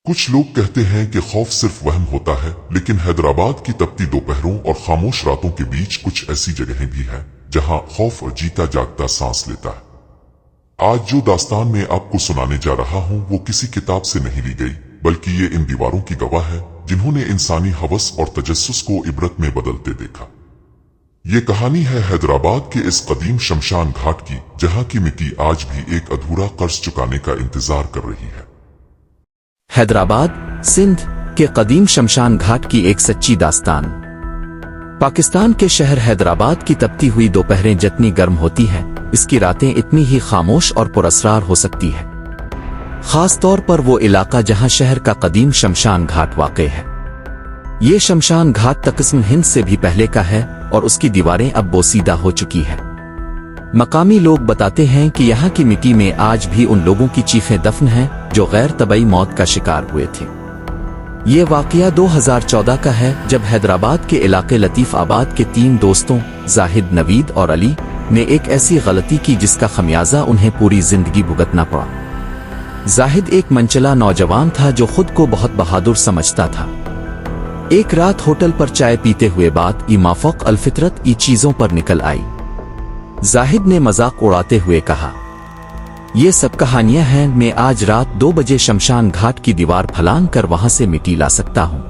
کچھ لوگ کہتے ہیں کہ خوف صرف وہم ہوتا ہے، لیکن حیدرآباد کی تپتی دوپہروں اور خاموش راتوں کے بیچ کچھ ایسی جگہیں بھی ہیں جہاں خوف اور جیتا جاگتا سانس لیتا ہے۔ آج جو داستان میں آپ کو سنانے جا رہا ہوں وہ کسی کتاب سے نہیں لی گئی، بلکہ یہ ان دیواروں کی گواہ ہے جنہوں نے انسانی ہوس اور تجسس کو عبرت میں بدلتے دیکھا۔ یہ کہانی ہے حیدرآباد کے اس قدیم شمشان گھاٹ کی، جہاں کی مٹی آج بھی ایک ادھورا قرض چکانے کا انتظار کر رہی ہے۔ حیدرآباد، سندھ کے قدیم شمشان گھاٹ کی ایک سچی داستان۔ پاکستان کے شہر حیدرآباد کی تپتی ہوئی دوپہریں جتنی گرم ہوتی ہیں، اس کی راتیں اتنی ہی خاموش اور پراسرار ہو سکتی ہے، خاص طور پر وہ علاقہ جہاں شہر کا قدیم شمشان گھاٹ واقع ہے۔ یہ شمشان گھاٹ تقسیم ہند سے بھی پہلے کا ہے اور اس کی دیواریں اب بوسیدہ ہو چکی ہیں۔ مقامی لوگ بتاتے ہیں کہ یہاں کی مٹی میں آج بھی ان لوگوں کی چیخیں دفن ہیں جو غیر طبعی موت کا شکار ہوئے تھے۔ یہ واقعہ 2014 کا ہے جب حیدرآباد کے علاقے لطیف آباد کے 3 دوستوں زاہد، نوید اور علی نے ایک ایسی غلطی کی جس کا خمیازہ انہیں پوری زندگی بھگتنا پڑا۔ زاہد ایک منچلا نوجوان تھا جو خود کو بہت بہادر سمجھتا تھا۔ ایک رات ہوٹل پر چائے پیتے ہوئے بات مافوق الفطرت چیزوں پر نکل آئی۔ زاہد نے مذاق اڑاتے ہوئے کہا، یہ سب کہانیاں ہیں، میں آج رات 2 بجے شمشان گھاٹ کی دیوار پھلانگ کر وہاں سے مٹی لا سکتا ہوں۔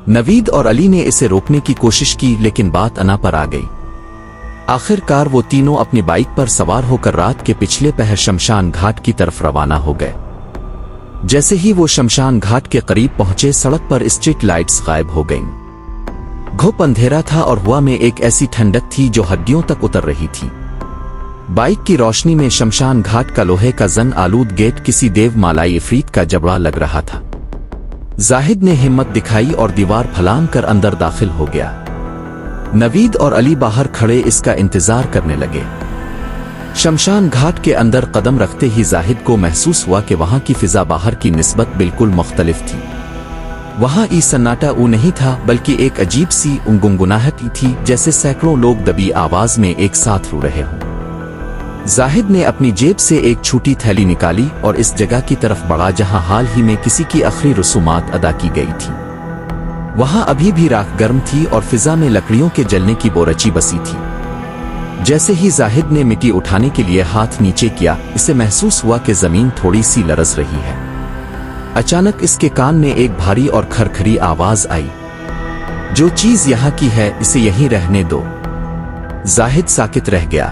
نوید اور علی نے اسے روکنے کی کوشش کی لیکن بات انا پر آ گئی۔ آخر کار وہ تینوں اپنی بائک پر سوار ہو کر رات کے پچھلے پہر شمشان گھاٹ کی طرف روانہ ہو گئے۔ جیسے ہی وہ شمشان گھاٹ کے قریب پہنچے، سڑک پر اسٹریٹ لائٹس غائب ہو گئیں۔ گھپ اندھیرا تھا اور ہوا میں ایک ایسی ٹھنڈک تھی جو ہڈیوں تک اتر رہی تھی۔ بائک کی روشنی میں شمشان گھاٹ کا لوہے کا زن آلود گیٹ کسی دیو مالائی عفریت کا جبڑا لگ رہا تھا۔ زاہد نے ہمت دکھائی اور دیوار پھلانگ کر اندر داخل ہو گیا۔ نوید اور علی باہر کھڑے اس کا انتظار کرنے لگے۔ شمشان گھاٹ کے اندر قدم رکھتے ہی زاہد کو محسوس ہوا کہ وہاں کی فضا باہر کی نسبت بالکل مختلف تھی۔ وہاں سناٹا نہیں تھا، بلکہ ایک عجیب سی گنگناہٹ تھی، جیسے سینکڑوں لوگ دبی آواز میں ایک ساتھ رو رہے ہوں۔ زاہد نے اپنی جیب سے ایک چھوٹی تھیلی نکالی اور اس جگہ کی طرف بڑھا جہاں حال ہی میں کسی کی آخری رسومات ادا کی گئی تھی۔ وہاں ابھی بھی راکھ گرم تھی اور فضا میں لکڑیوں کے جلنے کی بورچی بسی تھی۔ جیسے ہی زاہد نے مٹی اٹھانے کے لیے ہاتھ نیچے کیا، اسے محسوس ہوا کہ زمین تھوڑی سی لرز رہی ہے۔ اچانک اس کے کان میں ایک بھاری اور کھرکھری آواز آئی، جو چیز یہاں کی ہے اسے یہیں رہنے دو۔ زاہد ساکت رہ گیا۔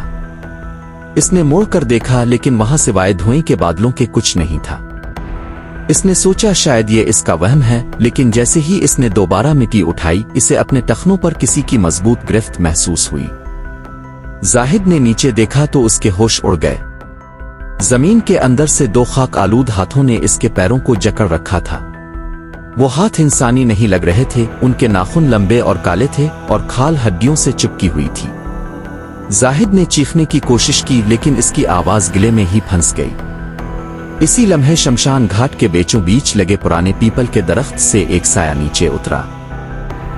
اس نے مڑ کر دیکھا لیکن وہاں سوائے دھوئیں کے بادلوں کے کچھ نہیں تھا۔ اس نے سوچا شاید یہ اس کا وہم ہے، لیکن جیسے ہی اس نے دوبارہ مٹی اٹھائی، اسے اپنے ٹخنوں پر کسی کی مضبوط گرفت محسوس ہوئی۔ زاہد نے نیچے دیکھا تو اس کے ہوش اڑ گئے۔ زمین کے اندر سے 2 خاک آلود ہاتھوں نے اس کے پیروں کو جکڑ رکھا تھا۔ وہ ہاتھ انسانی نہیں لگ رہے تھے، ان کے ناخن لمبے اور کالے تھے اور کھال ہڈیوں سے چپکی ہوئی تھی۔ زاہد نے چیخنے کی کوشش کی لیکن اس کی آواز گلے میں ہی پھنس گئی۔ اسی لمحے شمشان گھاٹ کے بیچوں بیچ لگے پرانے پیپل کے درخت سے ایک سایہ نیچے اترا۔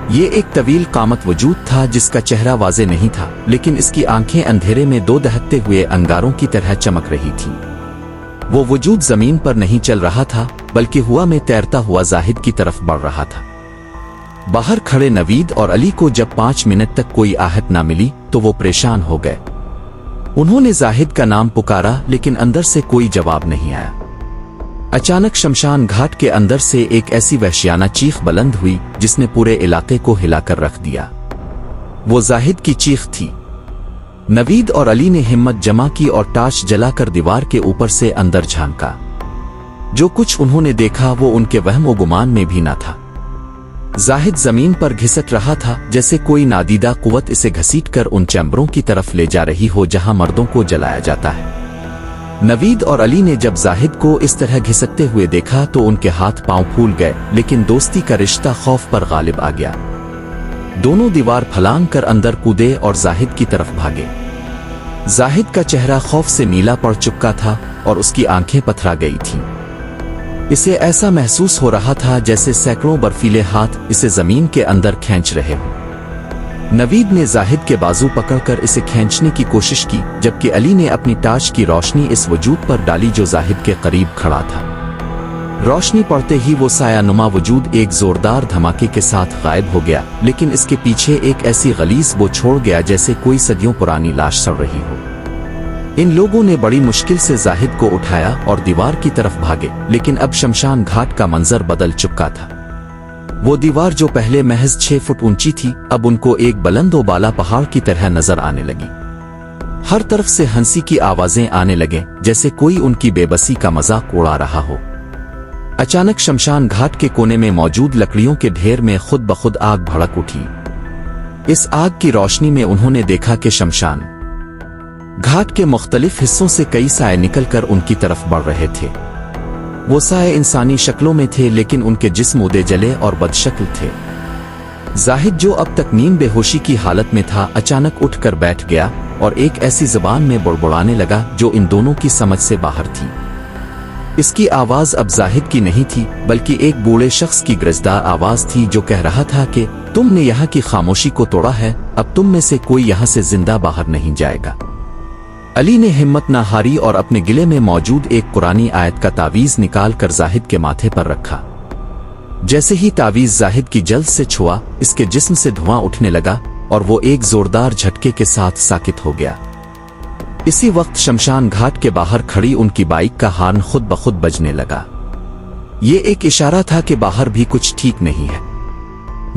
یہ ایک طویل قامت وجود تھا جس کا چہرہ واضح نہیں تھا، لیکن اس کی آنکھیں اندھیرے میں 2 دہکتے ہوئے انگاروں کی طرح چمک رہی تھیں۔ وہ وجود زمین پر نہیں چل رہا تھا، بلکہ ہوا میں تیرتا ہوا زاہد کی طرف بڑھ رہا تھا۔ باہر کھڑے نوید اور علی کو جب 5 منٹ تک کوئی آہٹ نہ ملی تو وہ پریشان ہو گئے۔ انہوں نے زاہد کا نام پکارا لیکن اندر سے کوئی جواب نہیں آیا۔ اچانک شمشان گھاٹ کے اندر سے ایک ایسی وحشیانہ چیخ بلند ہوئی جس نے پورے علاقے کو ہلا کر رکھ دیا۔ وہ زاہد کی چیخ تھی۔ نوید اور علی نے ہمت جمع کی اور ٹارچ جلا کر دیوار کے اوپر سے اندر جھانکا۔ جو کچھ انہوں نے دیکھا وہ ان کے وہم و گمان میں بھی نہ تھا۔ زاہد زمین پر گھسٹ رہا تھا جیسے کوئی نادیدہ قوت اسے گھسیٹ کر ان چیمبروں کی طرف لے جا رہی ہو جہاں مردوں کو جلایا جاتا ہے۔ نوید اور علی نے جب زاہد کو اس طرح گھسٹتے ہوئے دیکھا تو ان کے ہاتھ پاؤں پھول گئے، لیکن دوستی کا رشتہ خوف پر غالب آ گیا۔ دونوں دیوار پھلانگ کر اندر کودے اور زاہد کی طرف بھاگے۔ زاہد کا چہرہ خوف سے نیلا پڑ چکا تھا اور اس کی آنکھیں پتھرا گئی تھیں۔ اسے ایسا محسوس ہو رہا تھا جیسے سینکڑوں برفیلے ہاتھ اسے زمین کے اندر کھینچ رہے ہوں۔ نوید نے زاہد کے بازو پکڑ کر اسے کھینچنے کی کوشش کی، جبکہ علی نے اپنی ٹارچ کی روشنی اس وجود پر ڈالی جو زاہد کے قریب کھڑا تھا۔ रोशनी पड़ते ही वो साया नुमा वजूद एक जोरदार धमाके के साथ गायब हो गया, लेकिन इसके पीछे एक ऐसी गलीज बो छोड़ गया जैसे कोई सदियों पुरानी लाश सड़ रही हो। इन लोगों ने बड़ी मुश्किल से जाहिद को उठाया और दीवार की तरफ भागे, लेकिन अब शमशान घाट का मंजर बदल चुका था। वो दीवार जो पहले महज 6 फुट ऊंची थी, अब उनको एक बुलंद और बाला पहाड़ की तरह नजर आने लगी। हर तरफ से हंसी की आवाजें आने लगे, जैसे कोई उनकी बेबसी का मजाक उड़ा रहा हो। अचानक शमशान घाट के कोने में मौजूद लकड़ियों के ढेर में खुद ब खुद आग भड़क उठी। इस आग की रोशनी में उन्होंने देखा कि शमशान घाट के मुख्तलिफ हिस्सों से कई साए निकलकर उनकी तरफ बढ़ रहे थे। वो साए इंसानी शक्लों में थे, लेकिन उनके जिस्म उदे जले और बदशक्ल थे। जाहिद, जो अब तक नींद बेहोशी की हालत में था, अचानक उठकर बैठ गया और एक ऐसी जबान में बुड़बुड़ाने लगा जो इन दोनों की समझ से बाहर थी। इसकी आवाज अब जाहिद की नहीं थी, बल्कि एक बूढ़े शख्स की गरजदार आवाज थी जो कह रहा था कि तुमने यहाँ की खामोशी को तोड़ा है, अब तुम में से कोई यहाँ से जिंदा बाहर नहीं जाएगा। अली ने हिम्मत न हारी और अपने गिले में मौजूद एक कुरानी आयत का तावीज निकाल कर जाहिद के माथे पर रखा। जैसे ही तावीज जाहिद की जल्द से छुआ, इसके जिस्म से धुआं उठने लगा और वो एक जोरदार झटके के साथ साकित हो गया। इसी वक्त शमशान घाट के बाहर खड़ी उनकी बाइक का हॉर्न खुद ब खुद बजने लगा। ये एक इशारा था कि बाहर भी कुछ ठीक नहीं है।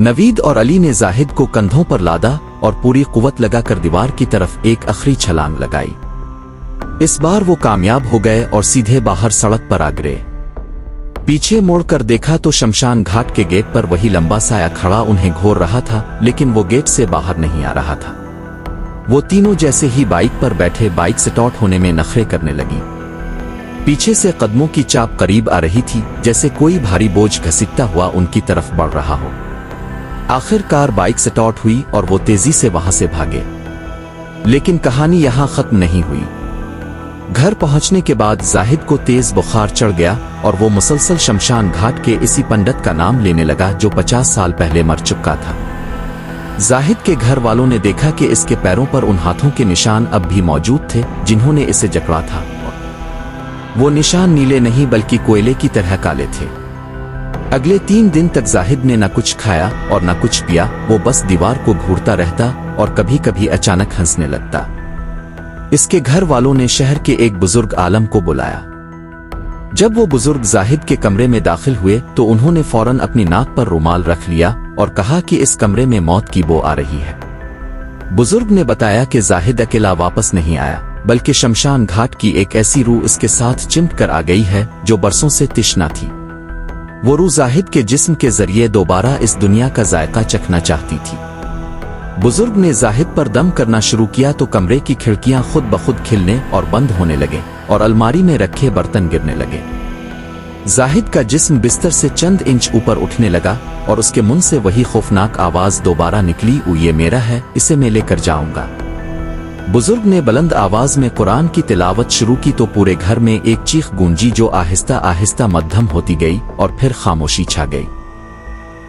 नवीद और अली ने जाहिद को कंधों पर लादा और पूरी कुव्वत लगाकर दीवार की तरफ एक आखिरी छलांग लगाई। इस बार वो कामयाब हो गए और सीधे बाहर सड़क पर आ गिरे। पीछे मुड़कर देखा तो शमशान घाट के गेट पर वही लंबा साया खड़ा उन्हें घोर रहा था, लेकिन वो गेट से बाहर नहीं आ रहा था। वो तीनों जैसे ही बाइक पर बैठे बाइक स्टार्ट होने में नखरे करने लगी। पीछे से कदमों की चाप करीब आ रही थी, जैसे कोई भारी बोझ घसीटता हुआ उनकी तरफ बढ़ रहा हो। आखिरकार बाइक स्टार्ट हुई और वो तेजी से वहां से भागे। लेकिन कहानी यहां खत्म नहीं हुई। घर पहुंचने के बाद जाहिद को तेज बुखार चढ़ गया और वो मुसलसल शमशान घाट के इसी पंडित का नाम लेने लगा जो 50 साल पहले मर चुका था। जाहिद के घर वालों ने देखा कि इसके पैरों पर उन हाथों के निशान अब भी मौजूद थे जिन्होंने इसे जकड़ा था। वो निशान नीले नहीं बल्कि कोयले की तरह काले थे। अगले 3 दिन तक जाहिद ने न कुछ खाया और न कुछ पिया। वो बस दीवार को घूरता रहता और कभी कभी अचानक हंसने लगता। इसके घर वालों ने शहर के एक बुजुर्ग आलम को बुलाया। जब वो बुजुर्ग जाहिद के कमरे में दाखिल हुए तो उन्होंने फौरन अपनी नाक पर रुमाल रख लिया और कहा कि इस कमरे में मौत की बो आ रही है। बुजुर्ग ने बताया कि जाहिद अकेला वापस नहीं आया, बल्कि शमशान घाट की एक ऐसी रूह इसके साथ चिमट कर आ गई है जो बरसों से तिश्ना थी। वो रूह जाहिद के जिस्म के जरिए दोबारा इस दुनिया का जायका चखना चाहती थी। बुजुर्ग ने जाहिद पर दम करना शुरू किया तो कमरे की खिड़कियां खुद ब खुद खिलने और बंद होने लगे और अलमारी में रखे बर्तन गिरने लगे। जाहिद का जिस्म बिस्तर से चंद इंच ऊपर उठने लगा और उसके मुंह से वही खौफनाक आवाज दोबारा निकली, ये मेरा है, इसे मैं लेकर जाऊंगा। बुजुर्ग ने बुलंद आवाज में कुरान की तिलावत शुरू की तो पूरे घर में एक चीख गूंजी जो आहिस्ता आहिस्ता मध्यम होती गई और फिर खामोशी छा गई।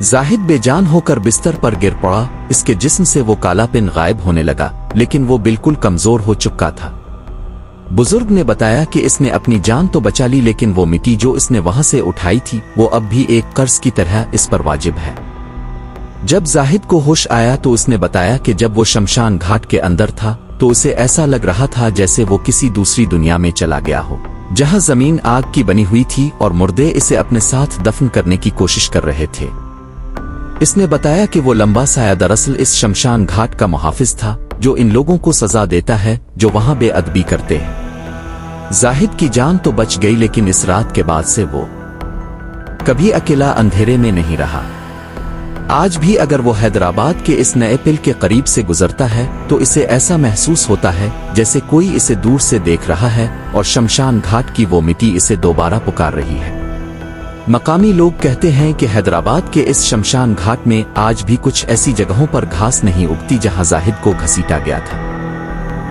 जाहिद बेजान होकर बिस्तर पर गिर पड़ा। इसके जिस्म से वो कालापन गायब होने लगा, लेकिन वो बिल्कुल कमजोर हो चुका था। बुजुर्ग ने बताया कि इसने अपनी जान तो बचा ली, लेकिन वो मिट्टी जो इसने वहां से उठाई थी वो अब भी एक कर्ज की तरह इस पर वाजिब है। जब जाहिद को होश आया तो उसने बताया कि जब वो शमशान घाट के अंदर था तो उसे ऐसा लग रहा था जैसे वो किसी दूसरी दुनिया में चला गया हो, जहां जमीन आग की बनी हुई थी और मुर्दे इसे अपने साथ दफन करने की कोशिश कर रहे थे। इसने बताया कि वो लंबा साया दरअसल इस शमशान घाट का मुहाफिज था जो इन लोगों को सजा देता है जो वहां बेअदबी करते हैं। जाहिद की जान तो बच गई, लेकिन इस रात के बाद से वो कभी अकेला अंधेरे में नहीं रहा। आज भी अगर वो हैदराबाद के इस नए पिल के करीब से गुजरता है तो इसे ऐसा महसूस होता है जैसे कोई इसे दूर से देख रहा है और शमशान घाट की वो मिट्टी इसे दोबारा पुकार रही है। मकामी लोग कहते हैं कि हैदराबाद के इस शमशान घाट में आज भी कुछ ऐसी जगहों पर घास नहीं उगती जहां जाहिद को घसीटा गया था।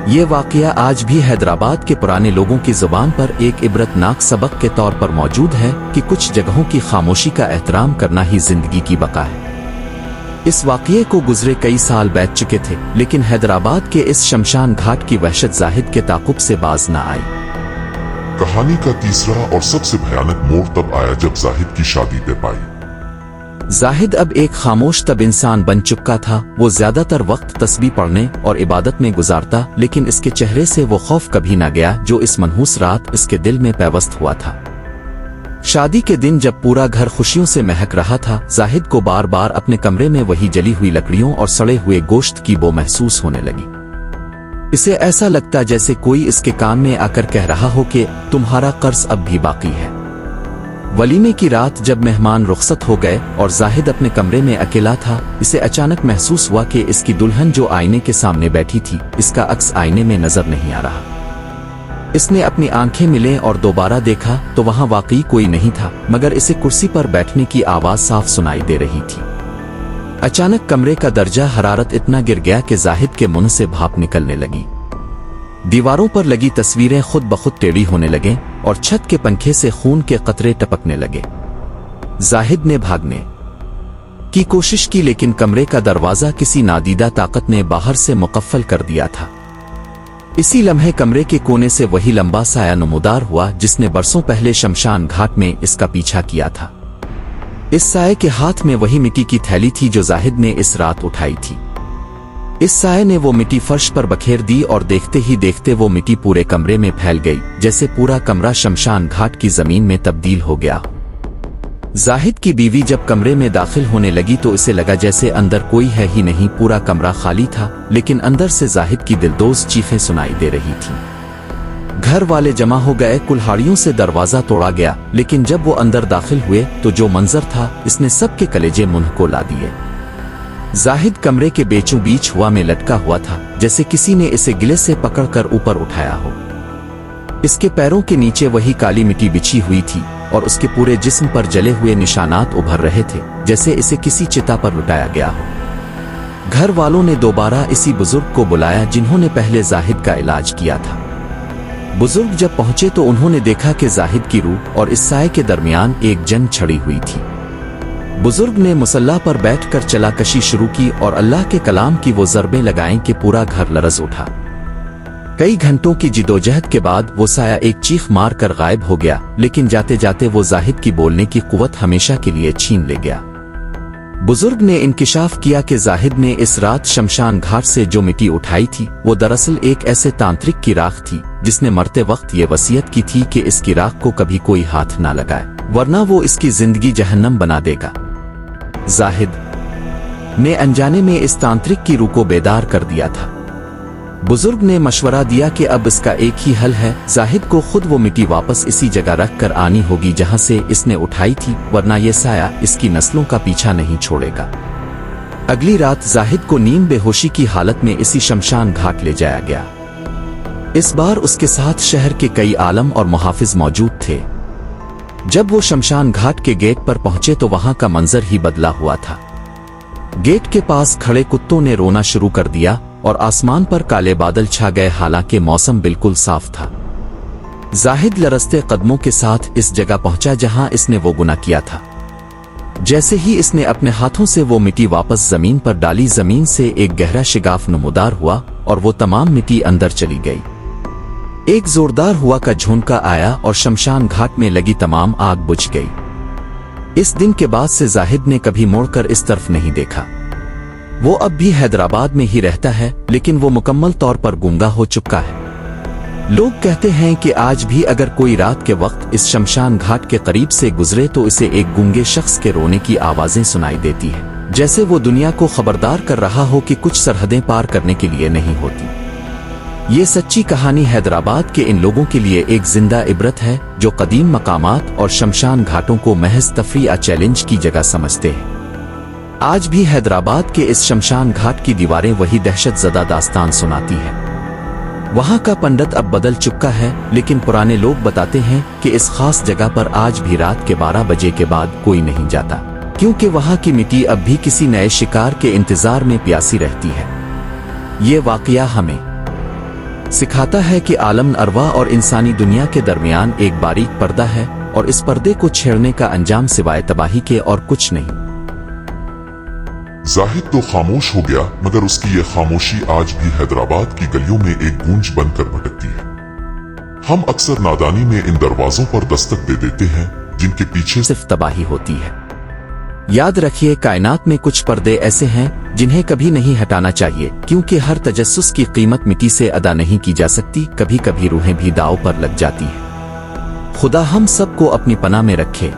ये वाकया आज भी हैदराबाद के पुराने लोगों की जुबान पर एक इबरतनाक सबक के तौर पर मौजूद है कि कुछ जगहों की खामोशी का एहतराम करना ही जिंदगी की बका है। इस वाकये को गुजरे कई साल बीत चुके थे, लेकिन हैदराबाद के इस शमशान घाट की वहशत जाहिद के ताकुब से बाज न आई। कहानी का तीसरा और सबसे भयानक मोड़ तब आया जब जाहिद की शादी तय पाई। जाहिद अब एक खामोश तब इंसान बन चुका था। वो ज्यादातर वक्त तस्बीह पढ़ने और इबादत में गुजारता, लेकिन इसके चेहरे से वो खौफ कभी न गया जो इस मनहूस रात इसके दिल में पैवस्त हुआ था। शादी के दिन जब पूरा घर खुशियों से महक रहा था, जाहिद को बार बार अपने कमरे में वही जली हुई लकड़ियों और सड़े हुए गोश्त की बो महसूस होने लगी। इसे ऐसा लगता जैसे कोई इसके कान में आकर कह रहा हो कि तुम्हारा कर्ज अब भी बाकी है। वलीमे की रात जब मेहमान रुखसत हो गए और जाहिद अपने कमरे में अकेला था, इसे अचानक महसूस हुआ कि इसकी दुल्हन जो आईने के सामने बैठी थी, इसका अक्स आईने में नजर नहीं आ रहा। इसने अपनी आंखें मिले और दोबारा देखा तो वहां वाकई कोई नहीं था, मगर इसे कुर्सी पर बैठने की आवाज साफ सुनाई दे रही थी। अचानक कमरे का दर्जा हरारत इतना गिर गया कि जाहिद के मुंह से भाप निकलने लगी। दीवारों पर लगी तस्वीरें खुद ब खुद टेढ़ी होने लगे और छत के पंखे से खून के कतरे टपकने लगे। जाहिद ने भागने की कोशिश की, लेकिन कमरे का दरवाजा किसी नादीदा ताकत ने बाहर से मुकफ्फल कर दिया था। इसी लम्हे कमरे के कोने से वही लंबा साया नमूदार हुआ जिसने बरसों पहले शमशान घाट में इसका पीछा किया था। इस साये के हाथ में वही मिट्टी की थैली थी जो जाहिद ने इस रात उठाई थी। इस साये ने वो मिट्टी फर्श पर बखेर दी और देखते ही देखते वो मिट्टी पूरे कमरे में फैल गई, जैसे पूरा कमरा शमशान घाट की जमीन में तब्दील हो गया। जाहिद की बीवी जब कमरे में दाखिल होने लगी तो इसे लगा जैसे अंदर कोई है ही नहीं, पूरा कमरा खाली था, लेकिन अंदर से जाहिद की दिलदोज चीखें सुनाई दे रही थीं। घर वाले जमा हो गए, कुल्हाड़ियों से दरवाजा तोड़ा गया, लेकिन जब वो अंदर दाखिल हुए तो जो मंजर था इसने सबके कलेजे मुंह को ला दिए। जाहिद कमरे के बीचों बीच हवा में लटका हुआ था, जैसे किसी ने इसे गिले से पकड़कर ऊपर उठाया हो। इसके पैरों के नीचे वही काली मिट्टी बिछी हुई थी और उसके पूरे जिस्म पर जले हुए निशानात उभर रहे थे, जैसे इसे किसी चिता पर लुटाया गया हो। घर वालों ने दोबारा इसी बुजुर्ग को बुलाया जिन्होंने पहले जाहिद का इलाज किया था। बुजुर्ग जब पहुंचे तो उन्होंने देखा कि जाहिद की रूह और इस साये के दरमियान एक जंग छड़ी हुई थी। बुजुर्ग ने मुसल्ला पर बैठकर चलाकशी शुरू की और अल्लाह के कलाम की वो ज़रबें लगाईं कि पूरा घर लरज़ उठा। कई घंटों की जिदोजहद के बाद वो साया एक चीख मार कर गायब हो गया, लेकिन जाते जाते वो जाहिद की बोलने की कुव्वत हमेशा के लिए छीन ले गया। बुजुर्ग ने इंकिशाफ किया कि जाहिद ने इस रात शमशान घाट से जो मिट्टी उठाई थी वो दरअसल एक ऐसे तांत्रिक की राख थी जिसने मरते वक्त ये वसीयत की थी कि इसकी राख को कभी कोई हाथ ना लगाए, वरना वो इसकी जिंदगी जहन्नम बना देगा। जाहिद ने अनजाने में इस तांत्रिक की रूह को बेदार कर दिया था। बुजुर्ग ने मशवरा दिया कि अब इसका एक ही हल है, जाहिद को खुद वो मिट्टी वापस इसी जगह रख कर आनी होगी जहां से इसने उठाई थी, वरना ये साया इसकी नस्लों का पीछा नहीं छोड़ेगा। अगली रात जाहिद को नींद बेहोशी की हालत में इसी शमशान घाट ले जाया गया। इस बार उसके साथ शहर के कई आलम और मुहाफिज मौजूद थे। जब वो शमशान घाट के गेट पर पहुंचे तो वहां का मंजर ही बदला हुआ था। गेट के पास खड़े कुत्तों ने रोना शुरू कर दिया और आसमान पर काले बादल छा गए, हालांकि मौसम बिल्कुल साफ था। जाहिद लरजते कदमों के साथ इस जगह पहुंचा जहां इसने वो गुनाह किया था। जैसे ही इसने अपने हाथों से वो मिट्टी वापस जमीन पर डाली, जमीन से एक गहरा शिगाफ नमूदार हुआ और वो तमाम मिट्टी अंदर चली गई। एक जोरदार हुआ का झोंका आया और शमशान घाट में लगी तमाम आग बुझ गई। इस दिन के बाद से जाहिद ने कभी मुड़कर इस तरफ नहीं देखा। वो अब भी हैदराबाद में ही रहता है, लेकिन वो मुकम्मल तौर पर गूंगा हो चुका है। लोग कहते हैं कि आज भी अगर कोई रात के वक्त इस शमशान घाट के करीब से गुजरे तो इसे एक गूंगे शख्स के रोने की आवाजें सुनाई देती है, जैसे वो दुनिया को खबरदार कर रहा हो कि कुछ सरहदें पार करने के लिए नहीं होती। ये सच्ची कहानी हैदराबाद के इन लोगों के लिए एक जिंदा इबरत है जो कदीम मकामात और शमशान घाटों को महज तफरीह या चैलेंज की जगह समझते हैं। आज भी हैदराबाद के इस शमशान घाट की दीवारें वही दहशत ज़दा दास्तान सुनाती हैं। वहां का पंडित अब बदल चुका है, लेकिन पुराने लोग बताते हैं कि इस खास जगह पर आज भी रात के 12 बजे के बाद कोई नहीं जाता, क्योंकि वहां की मिट्टी अब भी किसी नए शिकार के इंतजार में प्यासी रहती है। ये वाकया हमें सिखाता है कि आलम अरवा और इंसानी दुनिया के दरमियान एक बारीक पर्दा है और इस पर्दे को छेड़ने का अंजाम सिवाय तबाही के और कुछ नहीं। जाहिद तो खामोश हो गया, मगर उसकी ये खामोशी आज भी हैदराबाद की गलियों में एक गूंज बनकर भटकती है। हम अक्सर नादानी में इन दरवाजों पर दस्तक दे देते हैं जिनके पीछे सिर्फ तबाही होती है। याद रखिए, कायनात में कुछ पर्दे ऐसे हैं जिन्हें कभी नहीं हटाना चाहिए, क्योंकि हर तजस्सुस की कीमत मिट्टी से अदा नहीं की जा सकती। कभी कभी रूहें भी दांव पर लग जाती हैं। खुदा हम सबको अपनी पनाह में रखे।